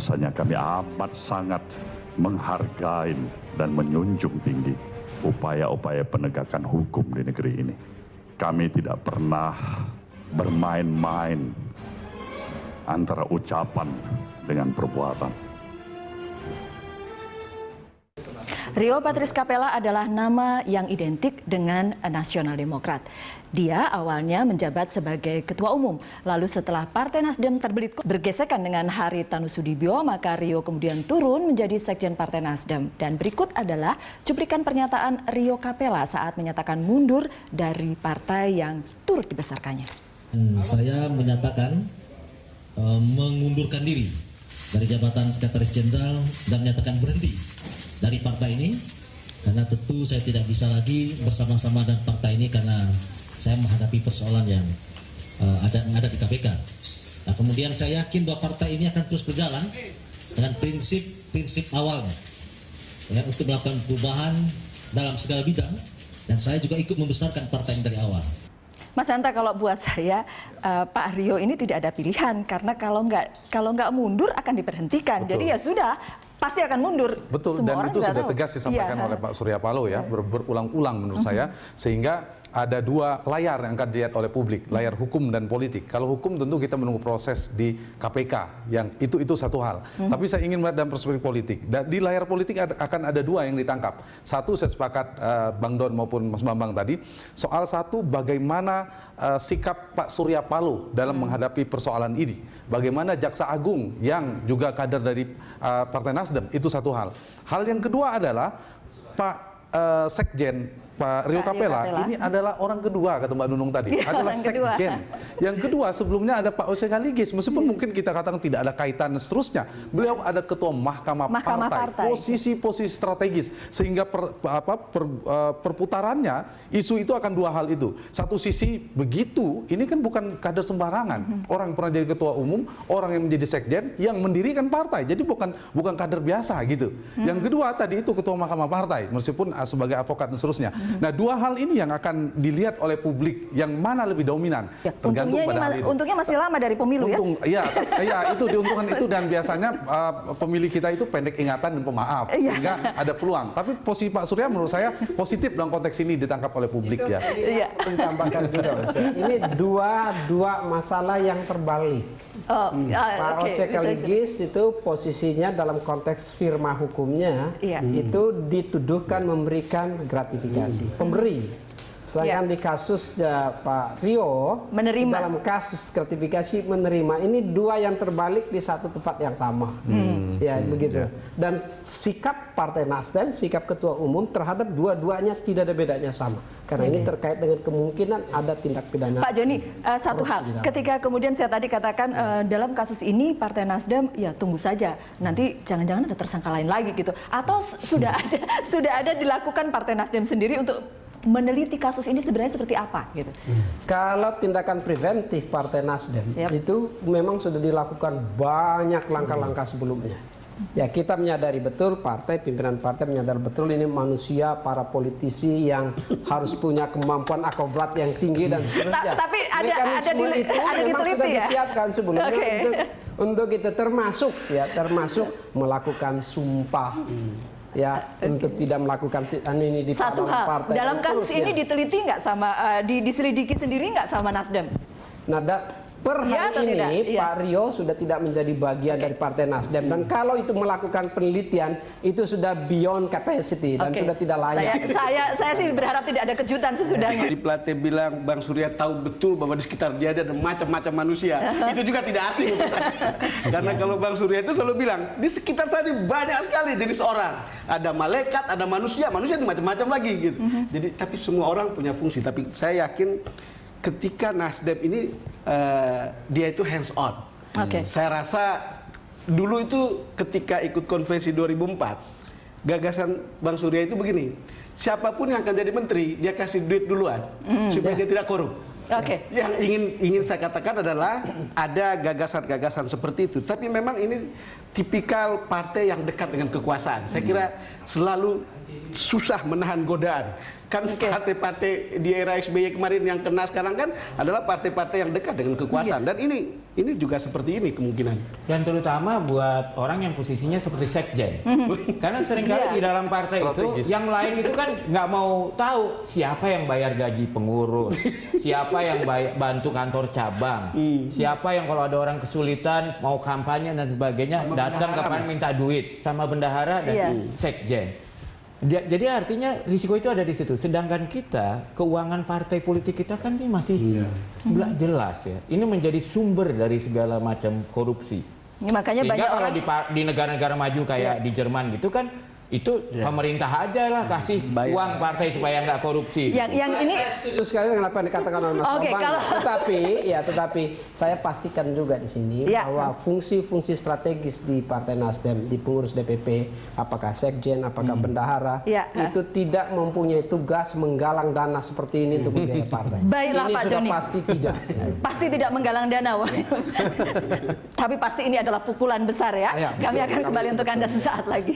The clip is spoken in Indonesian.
Bahwasanya kami amat sangat menghargai dan menjunjung tinggi upaya-upaya penegakan hukum di negeri ini. Kami tidak pernah bermain-main antara ucapan dengan perbuatan. Rio Patris Kapela adalah nama yang identik dengan Nasional Demokrat. Dia awalnya menjabat sebagai Ketua Umum. Lalu setelah Partai Nasdem terbelit bergesekan dengan Haritanu Sudibyo, maka Rio kemudian turun menjadi Sekjen Partai Nasdem. Dan berikut adalah cuplikan pernyataan Rio Kapela saat menyatakan mundur dari partai yang turut dibesarkannya. Saya menyatakan mengundurkan diri dari jabatan Sekretaris Jenderal dan menyatakan berhenti dari partai ini, karena tentu saya tidak bisa lagi bersama-sama dengan partai ini karena saya menghadapi persoalan yang ada di KPK. Nah, kemudian saya yakin bahwa partai ini akan terus berjalan dengan prinsip awalnya, ya, untuk melakukan perubahan dalam segala bidang, dan saya juga ikut membesarkan partai ini dari awal. Mas Hanta, kalau buat saya Pak Rio ini tidak ada pilihan, karena kalau nggak mundur akan diberhentikan. Betul. Jadi ya sudah, pasti akan mundur. Betul, semua dan itu sudah tahu. tegas disampaikan oleh Pak Surya Paloh ya, berulang-ulang menurut saya, sehingga ada dua layar yang akan dilihat oleh publik, layar hukum dan politik. Kalau hukum tentu kita menunggu proses di KPK, yang itu satu hal. Tapi saya ingin melihat dalam perspektif politik. Di layar politik akan ada dua yang ditangkap. Satu, saya sepakat Bang Don maupun Mas Bambang tadi, soal satu bagaimana sikap Pak Surya Paloh dalam menghadapi persoalan ini. Bagaimana Jaksa Agung yang juga kader dari Partai Nasdem, itu satu hal. Hal yang kedua adalah Pak Sekjen Pak Rio Kapela ini adalah orang kedua, kata Mbak Nunung tadi, adalah sekjen. Yang kedua sebelumnya ada Pak Oce Kaligis, meskipun mungkin kita katakan tidak ada kaitan dan seterusnya, beliau ada ketua Mahkamah Partai, posisi-posisi strategis, sehingga perputarannya isu itu akan dua hal itu. Satu sisi begitu, ini kan bukan kader sembarangan, orang pernah jadi ketua umum, orang yang menjadi sekjen, yang mendirikan partai, jadi bukan kader biasa gitu. Yang kedua tadi itu ketua Mahkamah Partai, meskipun sebagai advokat dan seterusnya. Nah, dua hal ini yang akan dilihat oleh publik, yang mana lebih dominan. Ya, untungnya masih lama dari pemilu ya? Iya, itu diuntungkan itu, dan biasanya pemilih kita itu pendek ingatan dan pemaaf, sehingga ada peluang. Tapi posisi Pak Surya menurut saya positif dalam konteks ini ditangkap oleh publik ya. Iya. Tambahkan juga, ini dua masalah yang terbalik. Pak Oce Kaligis itu posisinya dalam konteks firma hukumnya itu dituduhkan memberikan gratifikasi, pemberi. Sedangkan di kasus Pak Rio menerima, dalam kasus gratifikasi menerima. Ini dua yang terbalik di satu tempat yang sama. Ya begitu. Dan sikap Partai Nasdem, sikap Ketua Umum terhadap dua-duanya tidak ada bedanya sama. Karena ini terkait dengan kemungkinan ada tindak pidana. Pak Joni, satu hal, ketika kemudian saya tadi katakan dalam kasus ini Partai Nasdem ya tunggu saja, nanti jangan-jangan ada tersangka lain lagi gitu, atau sudah ada dilakukan Partai Nasdem sendiri untuk meneliti kasus ini sebenarnya seperti apa gitu. Kalau tindakan preventif Partai Nasdem itu memang sudah dilakukan banyak langkah-langkah sebelumnya. Ya, kita menyadari betul, pimpinan partai menyadari betul ini manusia, para politisi yang harus punya kemampuan akrobat yang tinggi dan seterusnya. Tapi mekanisme itu memang sudah disiapkan sebelumnya untuk kita termasuk melakukan sumpah. Ya, untuk tidak melakukan ini di satu hal, partai. Dalam kasus ini diteliti nggak sama, diselidiki sendiri nggak sama Nasdem? Nah, per hari ini Pak Rio sudah tidak menjadi bagian dari Partai Nasdem, dan kalau itu melakukan penelitian itu sudah beyond capacity dan sudah tidak layak. Saya sih berharap tidak ada kejutan sesudahnya. Di Plate bilang Bang Surya tahu betul bahwa di sekitar dia ada macam-macam manusia. Itu juga tidak asing untuk saya. Karena kalau Bang Surya itu selalu bilang di sekitar saya banyak sekali jenis orang. Ada malaikat, ada manusia itu macam-macam lagi gitu. Jadi tapi semua orang punya fungsi. Tapi saya yakin ketika Nasdem ini dia itu hands on. Saya rasa dulu itu ketika ikut konvensi 2004, gagasan Bang Surya itu begini, siapapun yang akan jadi menteri dia kasih duit duluan supaya dia tidak korup. Yang ingin saya katakan adalah ada gagasan-gagasan seperti itu. Tapi memang ini tipikal partai yang dekat dengan kekuasaan. Saya kira selalu susah menahan godaan. Kan partai-partai di era SBY kemarin yang kena sekarang kan adalah partai-partai yang dekat dengan kekuasaan. Dan ini juga seperti ini kemungkinan. Dan terutama buat orang yang posisinya seperti sekjen. Karena seringkali di dalam partai itu, yang lain itu kan nggak mau tahu siapa yang bayar gaji pengurus, siapa yang bantu kantor cabang, siapa yang kalau ada orang kesulitan mau kampanye dan sebagainya datang ke pan minta duit sama bendahara dan sekjen. Jadi artinya risiko itu ada di situ. Sedangkan kita, keuangan partai politik kita kan ini masih jelas ya. Ini menjadi sumber dari segala macam korupsi. Makanya sehingga banyak kalau orang di negara-negara maju kayak di Jerman gitu kan, itu pemerintah aja lah kasih uang partai supaya nggak korupsi. yang ini Saya setuju sekali dengan apa yang dikatakan oleh Mas Bambang. Tetapi saya pastikan juga di sini bahwa fungsi-fungsi strategis di Partai Nasdem, di pengurus DPP, apakah sekjen, apakah bendahara, itu tidak mempunyai tugas menggalang dana seperti ini untuk membiayai partai. Baiklah, ini Pak sudah Joni. pasti tidak. Pasti tidak menggalang dana. Tapi pasti ini adalah pukulan besar ya. Kami akan kembali untuk Anda sesaat lagi.